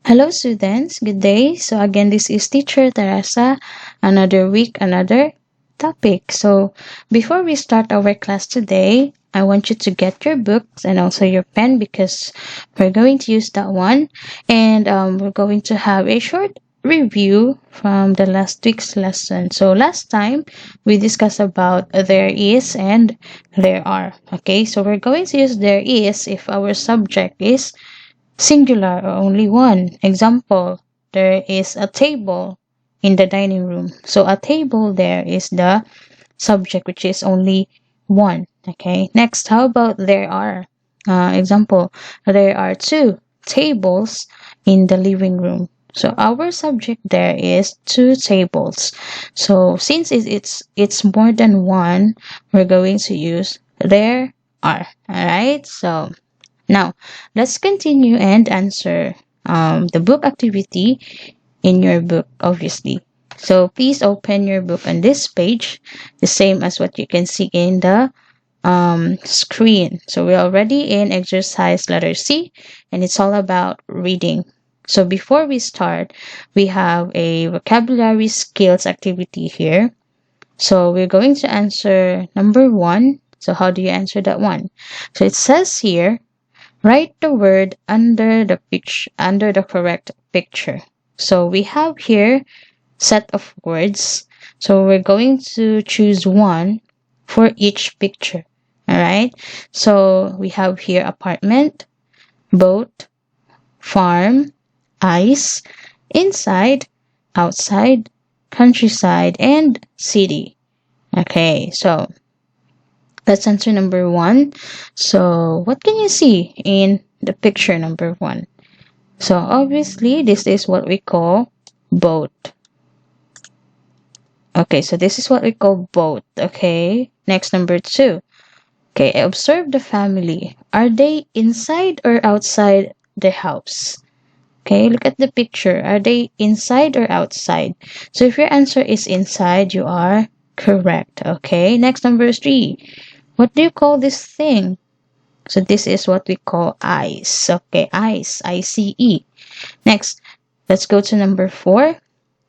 Hello students, good day. So again, this is teacher Teresa. Another week, another topic. So before we start our class today, I want you to get your books and also your pen because we're going to use that one. And we're going to have a short review from the last week's lesson. So last time we discussed about there is and there are. Okay, so we're going to use there is if our subject is singular or only one. Example, there is a table in the dining room. So a table there is the subject which is only one. Okay. Next, how about there are? Example, there are two tables in the living room. So our subject there is two tables. So since it's more than one, we're going to use there are. All right. So now, let's continue and answer the book activity in your book, obviously. So please open your book on this page, the same as what you can see in the screen. So we're already in exercise letter C, and it's all about reading. So before we start, we have a vocabulary skills activity here. So we're going to answer number 1. So how do you answer that one? So it says here, write the word under the correct picture. So we have here set of words. So we're going to choose one for each picture. All right. So we have here apartment, boat, farm, ice, inside, outside, countryside, and city. Okay. So let's answer number 1. So what can you see in the picture number 1? So obviously this is what we call boat. Okay, so this is what we call boat. Okay, next number 2. Okay, observe the family. Are they inside or outside the house? Okay, look at the picture. Are they inside or outside? So if your answer is inside, you are correct. Okay, next number 3. What do you call this thing? So this is what we call ice. Okay, ice. I-C-E. Next, let's go to number 4.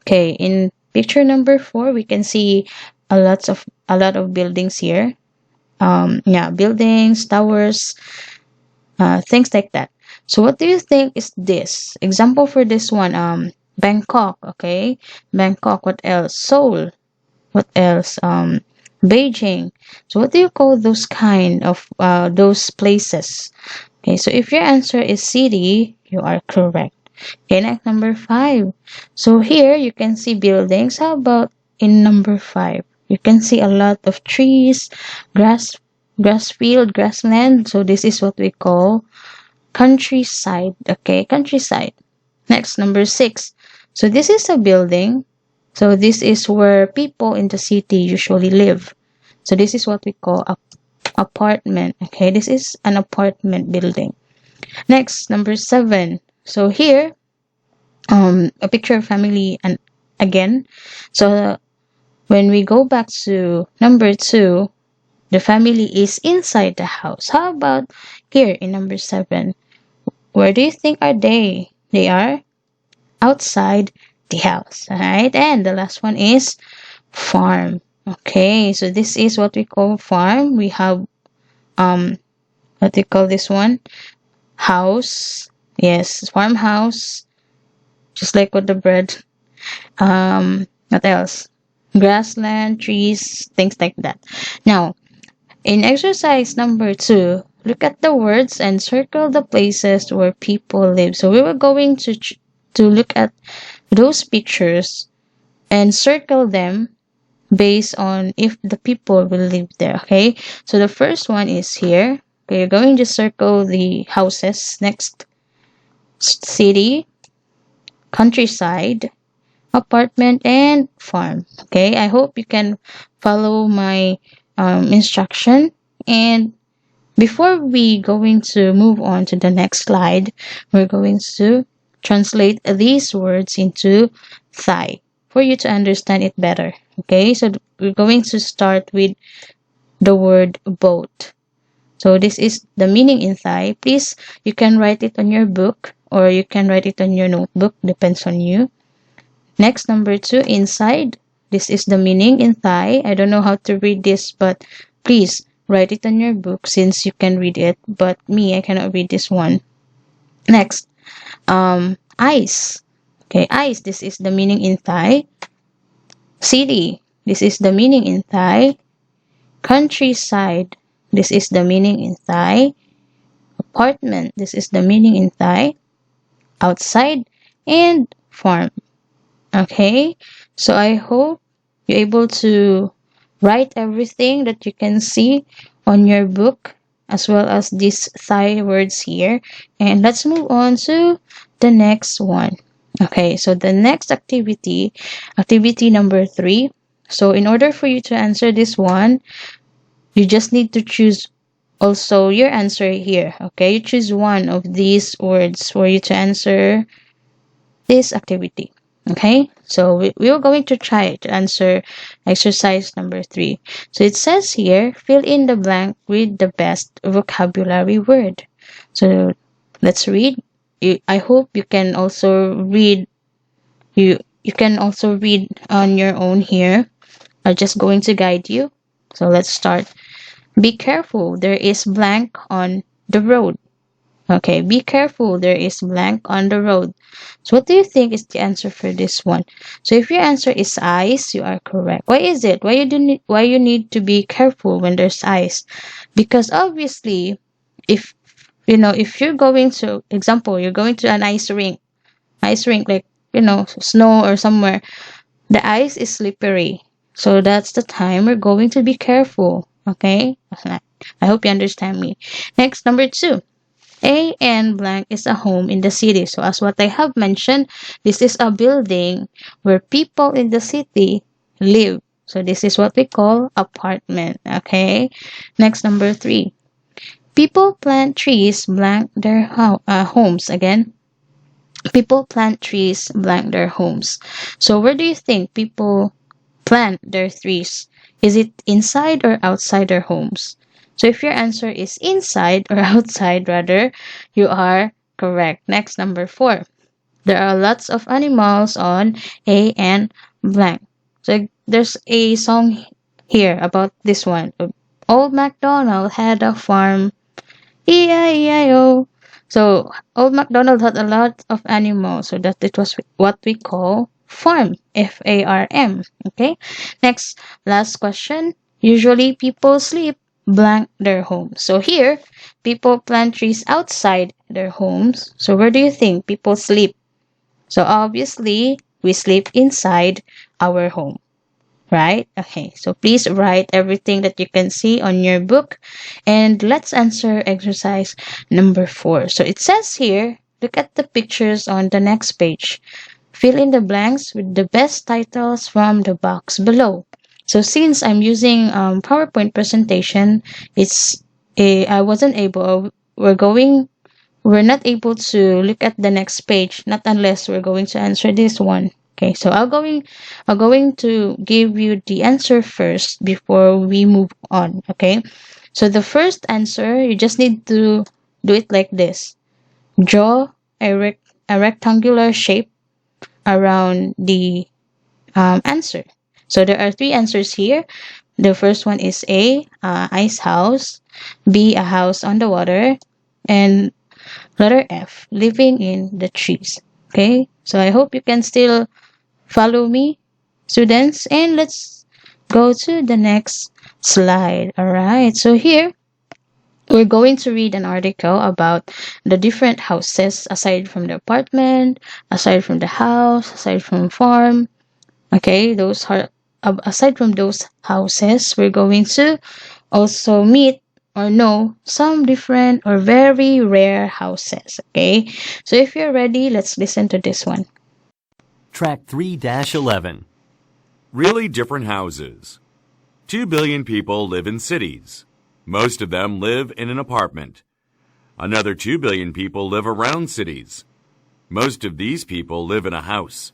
Okay, in picture number 4, we can see a lot of buildings here. Buildings, towers, things like that. So what do you think is this? Example for this one, Bangkok. Okay, Bangkok. What else? Seoul. What else? Beijing. So what do you call those kind of those places? Okay, so if your answer is city, you are correct. Okay, next number 5. So here you can see buildings. How about in number 5? You can see a lot of trees, grass field, grassland. So this is what we call countryside. Okay, countryside. Next, number 6. So this is a building. So this is where people in the city usually live. So this is what we call a apartment. Okay, this is an apartment building. Next, number 7. So here, a picture of family and again. So when we go back to number 2, the family is inside the house. How about here in number 7? Where do you think are they? They are outside the house. Alright, and the last one is farm. Okay, so this is what we call farm. We have what do you call this one? House. Yes, farmhouse. Just like with the bread. What else? Grassland, trees, things like that. Now, in exercise number 2, look at the words and circle the places where people live. So we were going to look at those pictures and circle them based on if the people will live there. Okay, so the first one is here. Okay, you're going to circle the houses. Next, city, countryside, apartment, and farm. Okay, I hope you can follow my instruction. And before we going to move on to the next slide, we're going to translate these words into Thai for you to understand it better. Okay, so we're going to start with the word boat. So this is the meaning in Thai. Please, you can write it on your book or you can write it on your notebook, depends on you. Next, number 2, inside. This is the meaning in Thai. I don't know how to read this, but please write it on your book since you can read it, but me, I cannot read this one. Next, ice. Okay, ice, this is the meaning in Thai. City, this is the meaning in Thai. Countryside, this is the meaning in Thai. Apartment, this is the meaning in Thai. Outside, and farm. Okay, so I hope you're able to write everything that you can see on your book, as well as these Thai words here. And let's move on to the next one. Okay, so the next activity number 3. So in order for you to answer this one, you just need to choose also your answer here. Okay, you choose one of these words for you to answer this activity. Okay, so we are going to try to answer exercise number 3. So it says here, fill in the blank with the best vocabulary word. So let's read. I hope you can also read. You can also read on your own here. I'm just going to guide you. So let's start. Be careful, there is blank on the road. Okay, be careful, there is blank on the road. So what do you think is the answer for this one? So if your answer is ice, you are correct. Why is it? Why you need to be careful when there's ice? Because obviously, if you're going to, example, you're going to an ice rink like, snow or somewhere, the ice is slippery. So that's the time we're going to be careful. Okay? I hope you understand me. Next, number 2. A and blank is a home in the city. So as what I have mentioned, this is a building where people in the city live. So this is what we call apartment. Okay? Next, number 3. People plant trees blank their homes. Again, people plant trees blank their homes. So where do you think people plant their trees? Is it inside or outside their homes? So if your answer is inside or outside rather, you are correct. Next, number 4. There are lots of animals on A and blank. So there's a song here about this one. Old MacDonald had a farm. E-I-E-I-O. So Old MacDonald had a lot of animals, so that it was what we call farm. F-A-R-M. Okay. Next, last question. Usually people sleep blank their homes. So here, people plant trees outside their homes. So where do you think people sleep? So obviously, we sleep inside our home. Right? Okay, so please write everything that you can see on your book. And let's answer exercise number 4. So it says here, look at the pictures on the next page. Fill in the blanks with the best titles from the box below. So since I'm using PowerPoint presentation, I wasn't able, we're not able to look at the next page, not unless we're going to answer this one. Okay, so I'm going to give you the answer first before we move on. Okay, so the first answer, you just need to do it like this. Draw a rectangular shape around the answer. So there are 3 answers here. The first one is A, ice house, B, a house on the water, and letter F, living in the trees. Okay, so I hope you can still follow me, students, and let's go to the next slide. All right, so here we're going to read an article about the different houses aside from the apartment, aside from the house, aside from farm. Okay, aside from those houses, we're going to also meet or know some different or very rare houses. Okay, so if you're ready, let's listen to this one. Track 3-11. Really different houses. 2 billion people live in cities. Most of them live in an apartment. Another 2 billion people live around cities. Most of these people live in a house.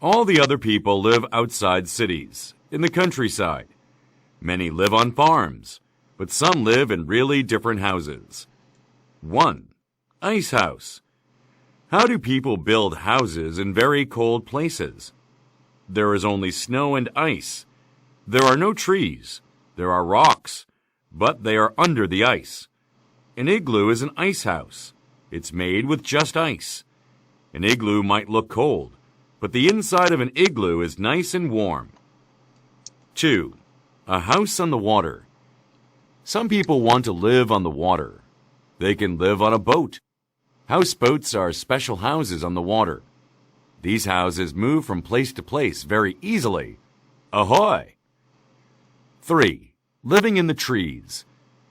All the other people live outside cities, in the countryside. Many live on farms, but some live in really different houses. 1. Ice house. How do people build houses in very cold places? There is only snow and ice. There are no trees. There are rocks, but they are under the ice. An igloo is an ice house. It's made with just ice. An igloo might look cold, but the inside of an igloo is nice and warm. 2. A house on the water. Some people want to live on the water. They can live on a boat. Houseboats are special houses on the water. These houses move from place to place very easily. Ahoy! 3. Living in the trees.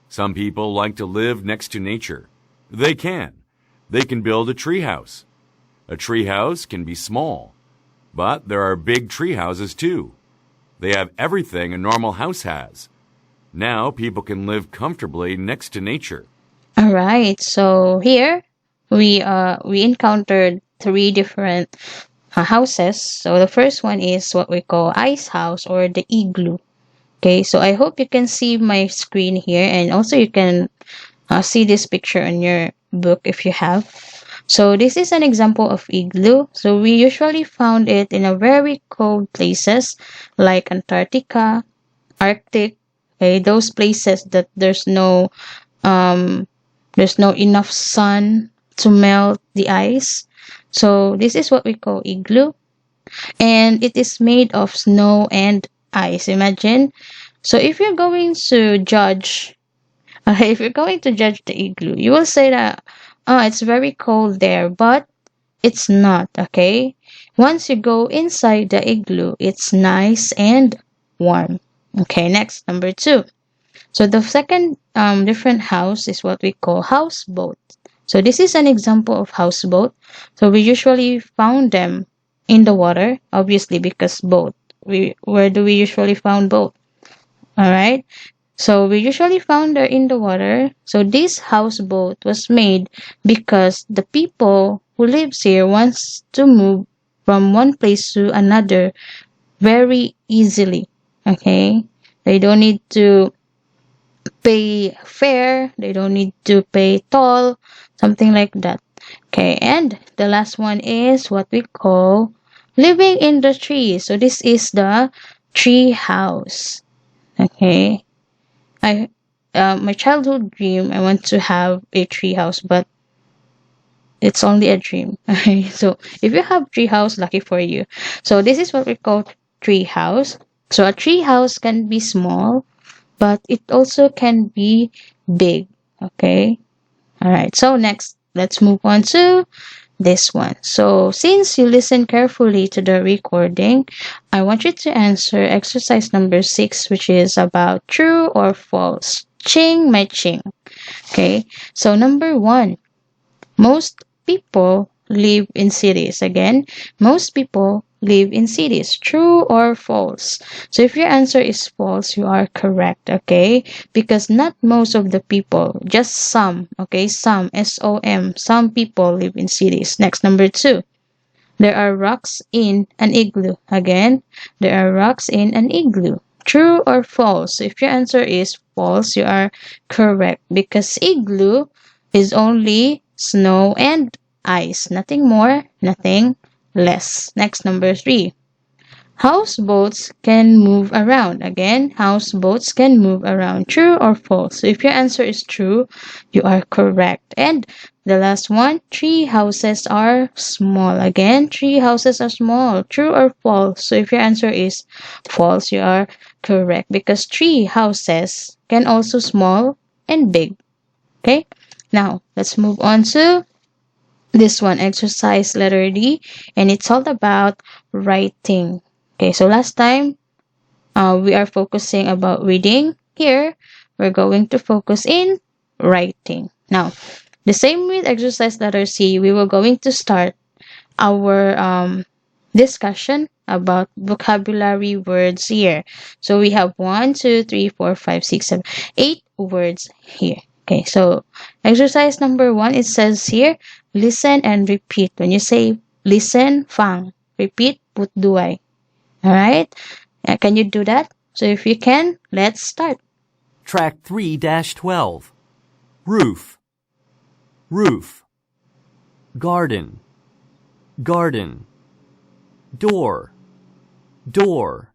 Some people like to live next to nature. They can. They can build a tree house. A tree house can be small, but there are big tree houses too. They have everything a normal house has. Now people can live comfortably next to nature. All right. So here we encountered three different houses. So the first one is what we call ice house or the igloo. Okay. So I hope you can see my screen here, and also you can see this picture on your book if you have. So this is an example of igloo. So we usually found it in a very cold places like Antarctica, Arctic. Okay, those places that there's no enough sun to melt the ice. So this is what we call igloo, and it is made of snow and ice. Imagine. So if you're going to judge, if you're going to judge the igloo, you will say that, oh, it's very cold there, but it's not. Okay. Once you go inside the igloo, it's nice and warm. Okay. Next, number 2. So the second different house is what we call houseboat. So this is an example of houseboat. So we usually found them in the water, obviously because boat. Where do we usually found boat? All right. So we usually found her in the water. So this houseboat was made because the people who lives here wants to move from one place to another very easily. Okay. They don't need to pay fare, they don't need to pay toll, something like that. Okay, and the last one is what we call living in the tree. So this is the tree house. Okay, I my childhood dream, I want to have a tree house, but it's only a dream. Okay, so if you have tree house, lucky for you. So this is what we call tree house. So a tree house can be small, but it also can be big. Okay. All right. So next, let's move on to this one. So since you listen carefully to the recording, I want you to answer exercise number 6, which is about true or false. Ching my ching. Okay. So number 1, most people live in cities. Again, most people live in cities. True or false? So if your answer is false, you are correct, okay? Because not most of the people, just some, okay? Some, S-O-M, some people live in cities. Next, number 2. There are rocks in an igloo. Again, there are rocks in an igloo. True or false? If your answer is false, you are correct because igloo is only snow and ice. Nothing more, nothing less. Next, number 3. Houseboats can move around. Again, houseboats can move around. True or false? So if your answer is true, you are correct. And the last one, tree houses are small. Again, tree houses are small. True or false? So if your answer is false, you are correct because tree houses can also small and big. Okay? Now, let's move on to this one, exercise letter D, and it's all about writing. Okay, so last time we are focusing about reading. Here, we're going to focus in writing. Now, the same with exercise letter C, we were going to start our discussion about vocabulary words here. So we have 1, 2, 3, 4, 5, 6, 7, 8 words here. Okay, so exercise number 1, it says here, listen and repeat. When you say listen, fang. Repeat, putduay. Alright? Can you do that? So if you can, let's start. Track 3-12. Roof. Roof. Garden. garden, door, door,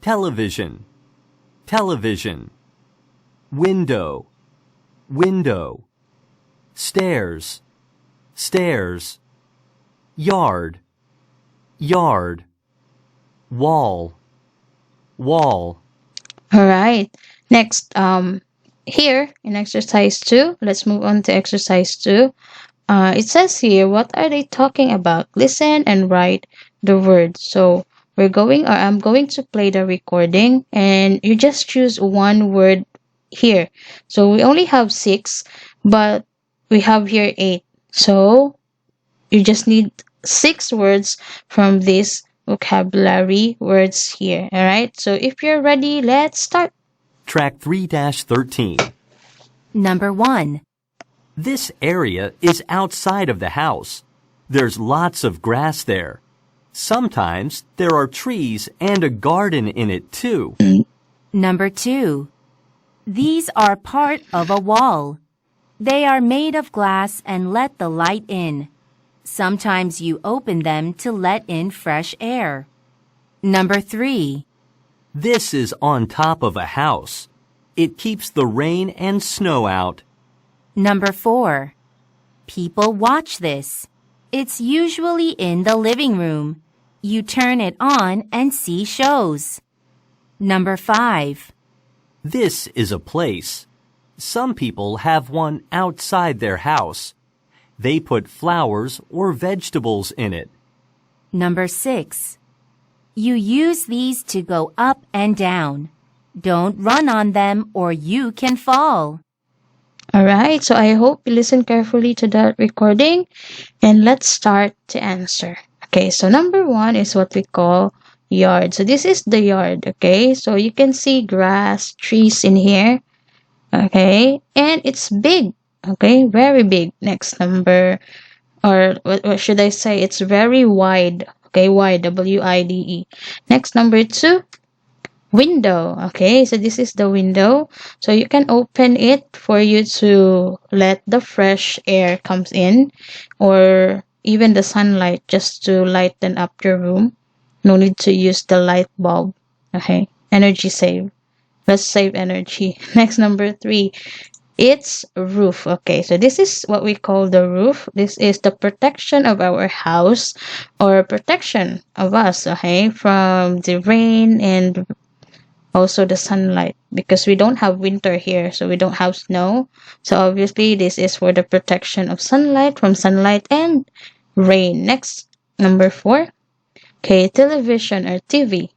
television, television, window, window, stairs, stairs, yard, yard, wall, wall. All right. Next, here in exercise 2, let's move on to exercise 2. It says here, what are they talking about? Listen and write the words. So I'm going to play the recording and you just choose one word here. So we only have 6, but we have here 8. So you just need 6 words from these vocabulary words here. All right. So if you're ready, let's start. Track 3-13. Number 1. This area is outside of the house. There's lots of grass there. Sometimes there are trees and a garden in it too. Number 2. These are part of a wall. They are made of glass and let the light in. Sometimes you open them to let in fresh air. Number 3. This is on top of a house. It keeps the rain and snow out. Number 4. People watch this. It's usually in the living room. You turn it on and see shows. Number 5. This is a place. Some people have one outside their house. They put flowers or vegetables in it. Number 6. You use these to go up and down. Don't run on them or you can fall. All right. So I hope you listen carefully to that recording and let's start to answer. Okay. So number 1 is what we call yard. So this is the yard. Okay. So you can see grass, trees in here. Okay. And it's big. Okay. Very big. Next number, or what should I say? It's very wide. Okay. Wide. W-I-D-E. Next number 2. Window. Okay, so this is the window. So you can open it for you to let the fresh air comes in or even the sunlight just to lighten up your room. No need to use the light bulb. Okay, energy save. Let's save energy. Next number 3. It's roof. Okay, so this is what we call the roof. This is the protection of our house or protection of us, okay, from the rain and also the sunlight, because we don't have winter here, so we don't have snow. So obviously this is for the protection of sunlight, from sunlight and rain. Next, number 4. Okay, television or TV.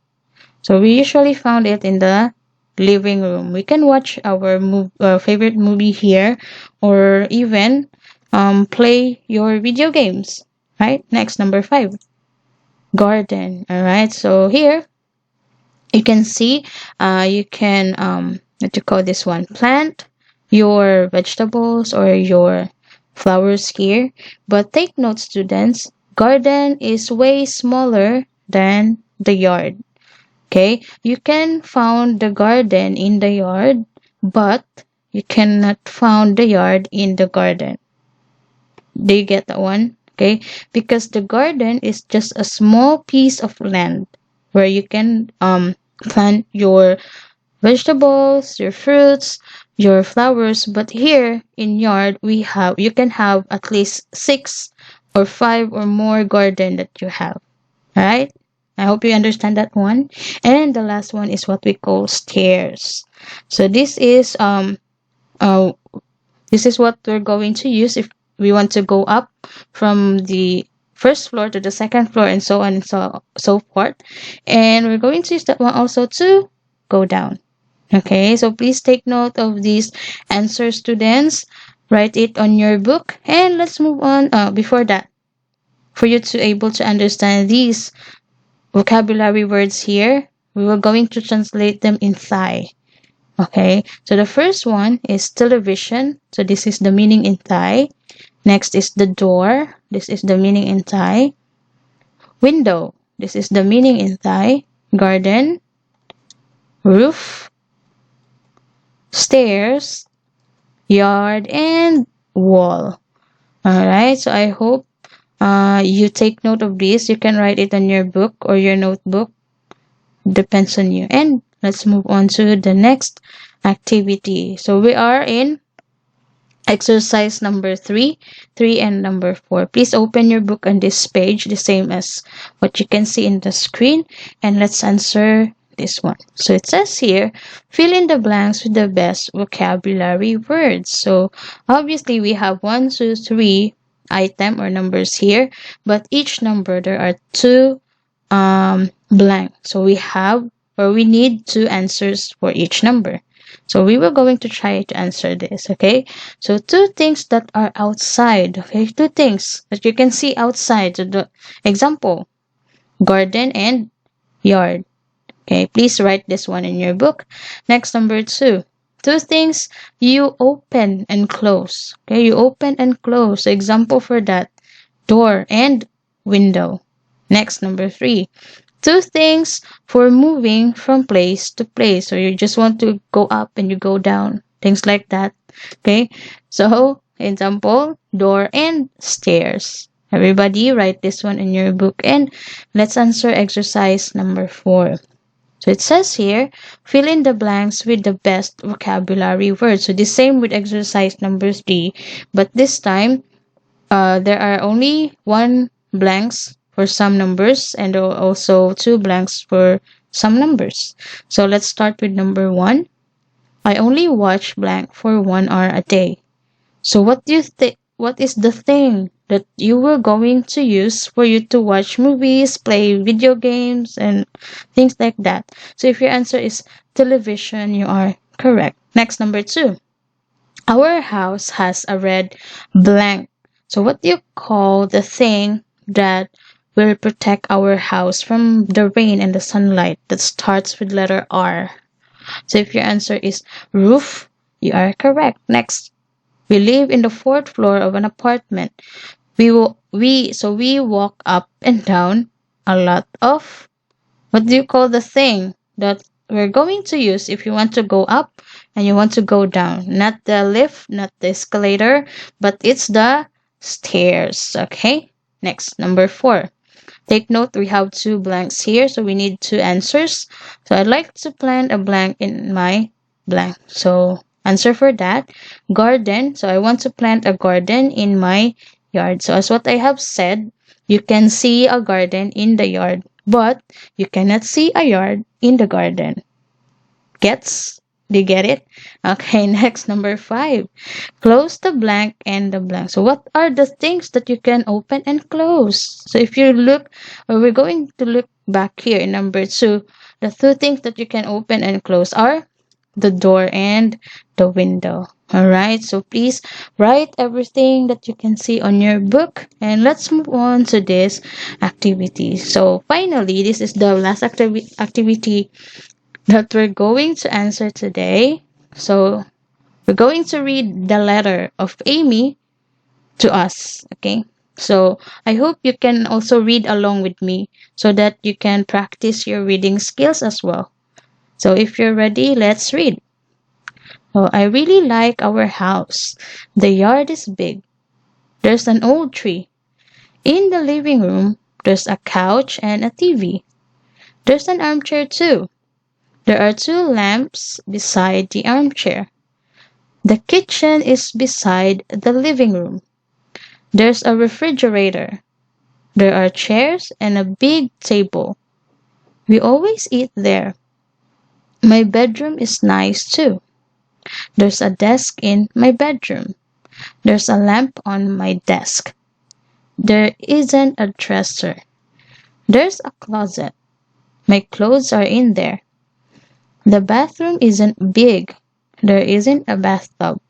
So we usually found it in the living room. We can watch our favorite movie here or even play your video games, right? Next, number 5. Garden. All right, so here you can see you can what you call this one, plant your vegetables or your flowers here, but take note students, garden is way smaller than the yard. Okay, you can found the garden in the yard, but you cannot found the yard in the garden. Do you get that one? Okay, because the garden is just a small piece of land where you can plant your vegetables, your fruits, your flowers. But here in yard, you can have at least 6 or 5 or more garden that you have. All right. I hope you understand that one. And the last one is what we call stairs. So uh this is what we're going to use if we want to go up from the first floor to the second floor and so on and so forth. And we're going to use that one also to go down. Okay, so please take note of these answers, students. Write it on your book and let's move on. Before that, for you to able to understand these vocabulary words here, we were going to translate them in Thai. Okay, so the first one is television. So this is the meaning in Thai. Next is the door. This is the meaning in Thai. Window. This is the meaning in Thai. Garden. Roof. Stairs. Yard and wall. Alright, so I hope you take note of this. You can write it on your book or your notebook. Depends on you. And let's move on to the next activity. So we are in exercise number 3 and number 4. Please open your book on this page, the same as what you can see in the screen, and let's answer this one. So it says here, fill in the blanks with the best vocabulary words. So obviously we have 1, 2, 3 item or numbers here, but each number there are 2 blank. So we need 2 answers for each number. So we were going to try to answer this, okay? So 2 things that are outside, okay? 2 things that you can see outside. So the example, garden and yard. Okay, please write this one in your book. Next, number 2. 2 things you open and close. Okay, you open and close. Example for that, door and window. Next, number 3. 2 things for moving from place to place. So you just want to go up and you go down. Things like that. Okay. So, example, door and stairs. Everybody write this one in your book. And let's answer exercise number 4. So it says here, fill in the blanks with the best vocabulary words. So the same with exercise number 3. But this time, there are only 1 blanks for some numbers and also 2 blanks for some numbers. So let's start with number 1. I only watch blank for 1 hour a day. So what do you think? What is the thing that you were going to use for you to watch movies, play video games, and things like that? So if your answer is television, you are correct. Next, number 2. Our house has a red blank. So what do you call the thing that will protect our house from the rain and the sunlight that starts with letter R? So if your answer is roof, you are correct. Next, we live in the 4th floor of an apartment. We walk up and down a lot of, what do you call the thing that we're going to use if you want to go up and you want to go down? Not the lift, not the escalator, but it's the stairs. Okay. Next, number 4. Take note, we have 2 blanks here, so we need 2 answers. So I'd like to plant a blank in my blank. So answer for that, garden. So I want to plant a garden in my yard. So as what I have said, you can see a garden in the yard, but you cannot see a yard in the garden. Do you get it? Okay, next, number 5. Close the blank and the blank. So what are the things that you can open and close? So if you look, or we're going to look back here in number 2, the 2 things that you can open and close are the door and the window. Alright, so please write everything that you can see on your book, and let's move on to this activity. So finally, this is the last activity that we're going to answer today. So we're going to read the letter of Amy to us. Okay, so I hope you can also read along with me so that you can practice your reading skills as well. So if you're ready, let's read. Oh, I really like our house. The yard is big. There's an old tree. In the living room, there's a couch and a TV. There's an armchair too. There are 2 lamps beside the armchair. The kitchen is beside the living room. There's a refrigerator. There are chairs and a big table. We always eat there. My bedroom is nice too. There's a desk in my bedroom. There's a lamp on my desk. There isn't a dresser. There's a closet. My clothes are in there. The bathroom isn't big. There isn't a bathtub.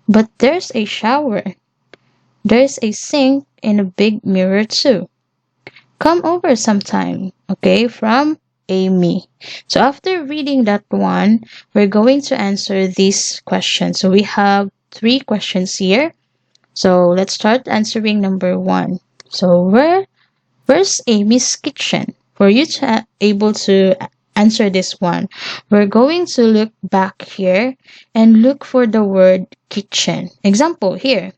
But there's a shower. There's a sink and a big mirror too. Come over sometime, okay? From Amy. So after reading that one, we're going to answer these questions. So we have 3 questions here. So let's start answering number 1. So where's Amy's kitchen? For you to able to answer this one, we're going to look back here and look for the word kitchen. Example here.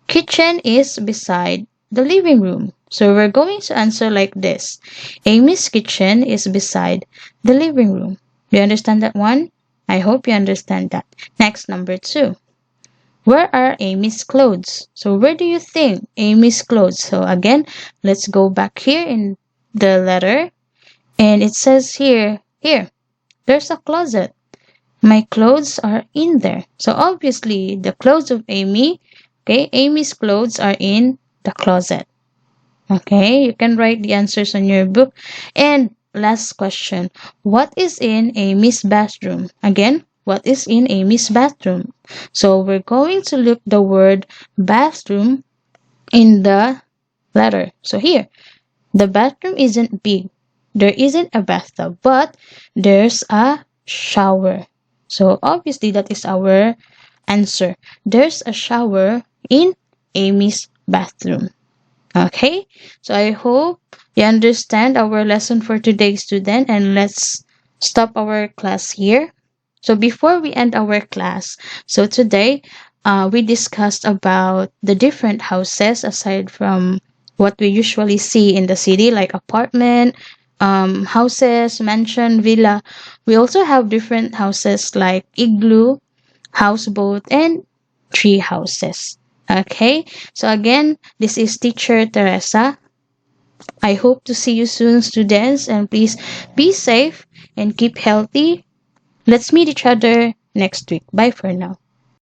Kitchen is beside the living room. So we're going to answer like this. Amy's kitchen is beside the living room. Do you understand that one? I hope you understand that. Next, number 2. Where are Amy's clothes? So where do you think Amy's clothes? So again, let's go back here in the letter. And it says here, there's a closet. My clothes are in there. So obviously, the clothes of Amy, okay, Amy's clothes are in the closet. Okay, you can write the answers on your book. And last question, what is in Amy's bathroom? Again, what is in Amy's bathroom? So we're going to look the word bathroom in the letter. So here, the bathroom isn't big. There isn't a bathtub, but there's a shower. So obviously that is our answer. There's a shower in Amy's bathroom. Okay, so I hope you understand our lesson for today, student, and let's stop our class here. So before we end our class, so today we discussed about the different houses aside from what we usually see in the city, like apartment, houses, mansion, villa. We also have different houses like igloo, houseboat, and tree houses. Okay, so again, this is teacher Teresa. I hope to see you soon, students, and please be safe and keep healthy. Let's meet each other next week. Bye for now.